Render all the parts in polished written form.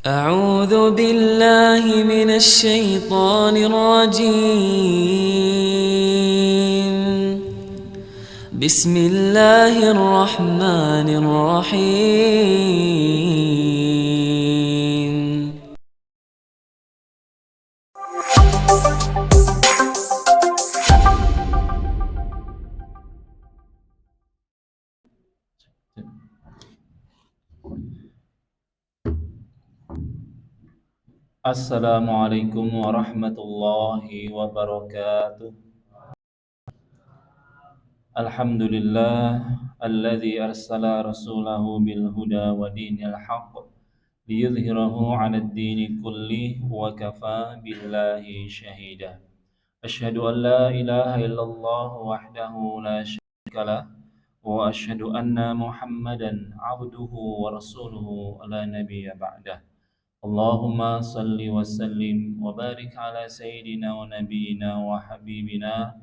أعوذ بالله من الشيطان الرجيم. بسم الله الرحمن الرحيم. Assalamualaikum warahmatullahi wabarakatuh. Alhamdulillah alladzi arsala rasulahu bil huda wa dinil haqq liyudhhirahu 'alad dini kullih wa kafa billahi shahida. Asyhadu an la ilaha illallah wahdahu la syarika lah wa asyhadu anna Muhammadan 'abduhu wa rasuluhu la nabiyya ba'dah. Allahumma salli wa sallim wa barik ala sayyidina wa nabiyyina wa habibina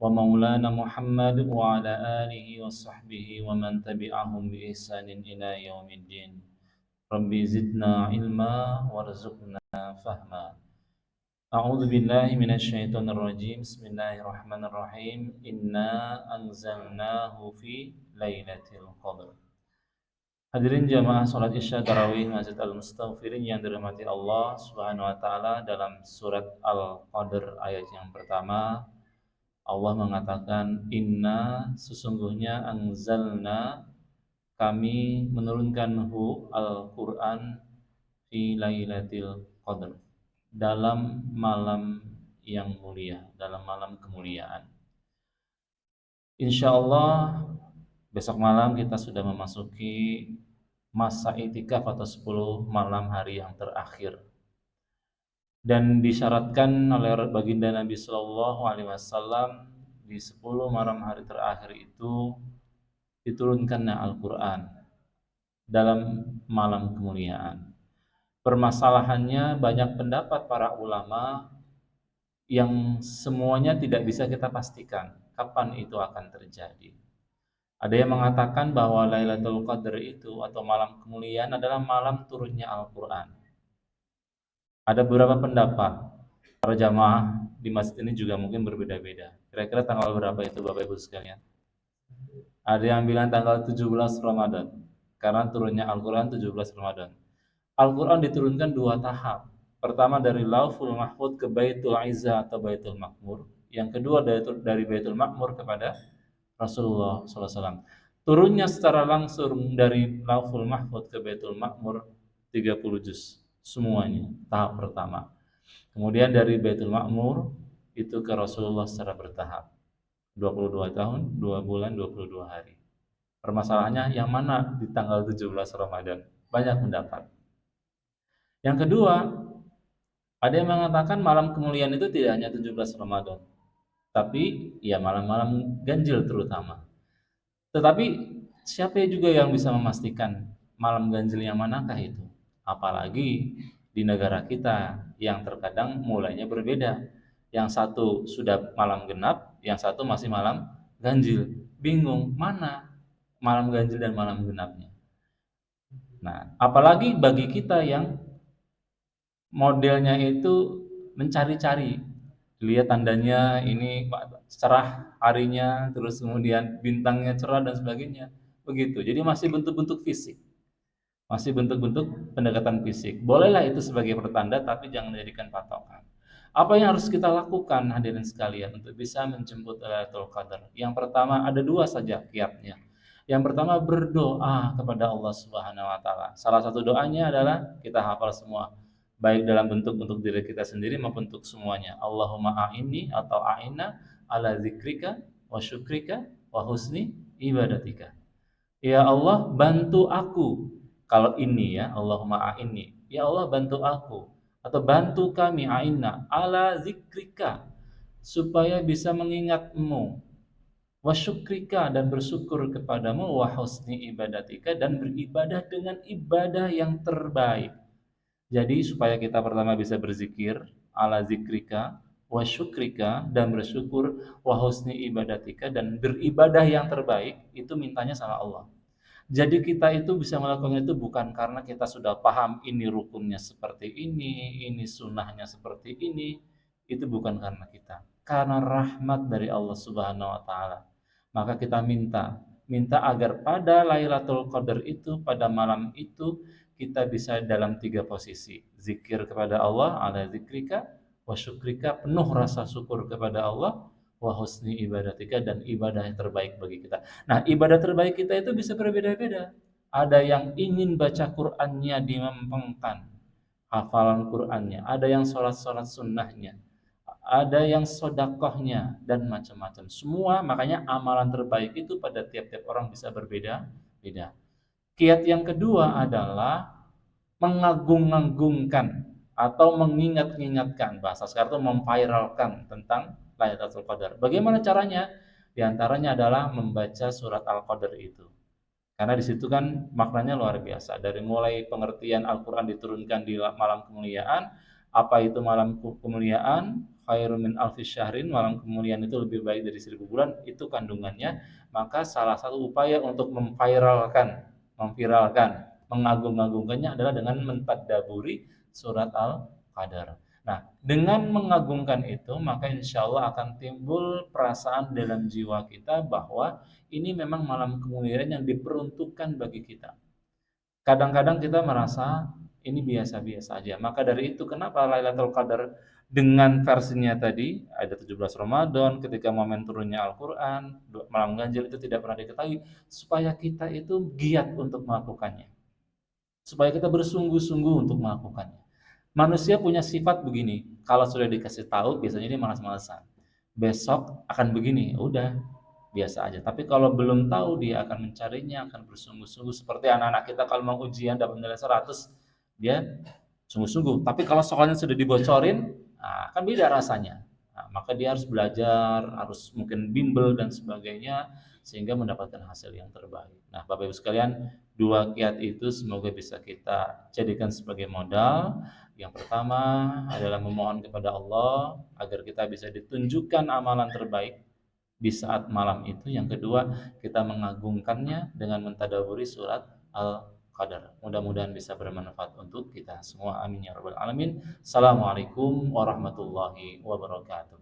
wa maulana Muhammad wa ala alihi wa sahbihi wa man tabi'ahum bi ihsanin ila yaumiddin. Rabbi zidna ilma warzuqna fahma. A'udzu billahi minasyaitonir rajim. Bismillahirrahmanirrahim. Inna anzalnahu fi lailatul qadr. Hadirin jamaah salat Isya Tarawih Masjid Al-Mustaghfirin yang dirahmati Allah Subhanahu wa taala, dalam surat Al-Qadr ayat yang pertama Allah mengatakan, inna sesungguhnya anzalna kami menurunkan Al-Qur'an fi lailatul qadr, dalam malam yang mulia, dalam malam kemuliaan. Insyaallah besok malam kita sudah memasuki masa itikaf atau 10 malam hari yang terakhir. Dan disyaratkan oleh baginda Nabi Sallallahu Alaihi Wasallam di 10 malam hari terakhir itu diturunkannya Al-Quran dalam malam kemuliaan. Permasalahannya banyak pendapat para ulama yang semuanya tidak bisa kita pastikan kapan itu akan terjadi. Ada yang mengatakan bahwa Lailatul Qadar itu atau malam kemuliaan adalah malam turunnya Al-Quran. Ada beberapa pendapat. Para jamaah di masjid ini juga mungkin berbeda-beda. Kira-kira tanggal berapa itu Bapak Ibu sekalian? Ada yang bilang tanggal 17 Ramadan. Karena turunnya Al-Quran 17 Ramadan. Al-Quran diturunkan 2 tahap. Pertama dari Lauful Mahfud ke Baitul Izzah atau Baitul Makmur. Yang kedua dari Baitul Makmur kepada Rasulullah SAW. Turunnya secara langsung dari Lauful Mahfud ke Baitul Makmur 30 juz semuanya, tahap pertama. Kemudian dari Baitul Makmur itu ke Rasulullah secara bertahap, 22 tahun, 2 bulan, 22 hari. Permasalahannya yang mana di tanggal 17 Ramadan? Banyak pendapat. Yang kedua, ada yang mengatakan malam kemuliaan itu tidak hanya 17 Ramadan, tapi ya malam-malam ganjil terutama. Tetapi siapa juga yang bisa memastikan malam ganjil yang manakah itu? Apalagi di negara kita yang terkadang mulainya berbeda. Yang satu sudah malam genap, yang satu masih malam ganjil. Bingung mana malam ganjil dan malam genapnya. Nah, apalagi bagi kita yang modelnya itu mencari-cari, lihat tandanya ini cerah harinya, terus kemudian bintangnya cerah dan sebagainya, begitu. Jadi masih bentuk-bentuk fisik, masih bentuk-bentuk pendekatan fisik. Bolehlah itu sebagai pertanda, tapi jangan dijadikan patokan. Apa yang harus kita lakukan hadirin sekalian untuk bisa menjemput Lailatul Qadar? Yang pertama, ada 2 saja kiatnya. Yang pertama, berdoa kepada Allah Subhanahu wa taala. Salah satu doanya adalah kita hafal semua, baik dalam bentuk untuk diri kita sendiri maupun untuk semuanya. Allahumma a'inni atau a'inna ala zikrika wa syukrika wa husni ibadatika. Ya Allah, bantu aku. Kalau ini ya, Allahumma a'inni. Ya Allah, bantu aku. Atau bantu kami, a'inna ala zikrika, supaya bisa mengingatmu, wa syukrika, dan bersyukur kepadamu, wa husni ibadatika, dan beribadah dengan ibadah yang terbaik. Jadi supaya kita pertama bisa berzikir, ala zikrika, wa syukrika, dan bersyukur, wa husni ibadatika, dan beribadah yang terbaik, itu mintanya sama Allah. Jadi kita itu bisa melakukan itu bukan karena kita sudah paham ini rukunnya seperti ini sunnahnya seperti ini. Itu bukan karena kita. Karena rahmat dari Allah Subhanahu wa taala. Maka kita minta agar pada Lailatul Qadar itu, pada malam itu kita bisa dalam 3 posisi. Zikir kepada Allah, ala zikrika wa syukrika, penuh rasa syukur kepada Allah, wa husni ibadatika, dan ibadah yang terbaik bagi kita. Nah, ibadah terbaik kita itu bisa berbeda-beda. Ada yang ingin baca Qur'annya dimempengkan, hafalan Qur'annya. Ada yang sholat-sholat sunnahnya. Ada yang sodakohnya, dan macam-macam. Semua, makanya amalan terbaik itu pada tiap-tiap orang bisa berbeda-beda. Kiat yang kedua adalah mengagung-agungkan atau mengingat-ingatkan, bahasa sekarang itu memviralkan tentang Lailatul Qadar. Bagaimana caranya? Di antaranya adalah membaca surat Al-Qadar itu. Karena di situ kan maknanya luar biasa. Dari mulai pengertian Al-Qur'an diturunkan di malam kemuliaan, apa itu malam kemuliaan? Khairun min alfi syahrin, malam kemuliaan itu lebih baik dari 1000 bulan, itu kandungannya. Maka salah satu upaya untuk memviralkan, mengagung-agungkannya adalah dengan mentadaburi surat Al-Qadar. Nah, dengan mengagungkan itu, maka insya Allah akan timbul perasaan dalam jiwa kita bahwa ini memang malam kemuliaan yang diperuntukkan bagi kita. Kadang-kadang kita merasa ini biasa-biasa aja. Maka dari itu kenapa Lailatul Qadar dengan versinya tadi ada 17 Ramadan, ketika momen turunnya Al-Qur'an, malam ganjil itu tidak pernah diketahui, supaya kita itu giat untuk melakukannya. Supaya kita bersungguh-sungguh untuk melakukannya. Manusia punya sifat begini, kalau sudah dikasih tahu biasanya dia malas-malasan. Besok akan begini, udah biasa aja. Tapi kalau belum tahu, dia akan mencarinya, akan bersungguh-sungguh. Seperti anak-anak kita kalau mau ujian dapat nilai 100, dia sungguh-sungguh. Tapi kalau soalnya sudah dibocorin, nah, kan beda rasanya. Nah, maka dia harus belajar, harus mungkin bimbel dan sebagainya, sehingga mendapatkan hasil yang terbaik. Nah, Bapak Ibu sekalian, dua kiat itu semoga bisa kita jadikan sebagai modal. Yang pertama adalah memohon kepada Allah agar kita bisa ditunjukkan amalan terbaik di saat malam itu. Yang kedua, kita mengagungkannya dengan mentadaburi surat Al-Qadar. Mudah-mudahan bisa bermanfaat untuk kita semua. Amin ya rabbal alamin. Assalamualaikum warahmatullahi wabarakatuh.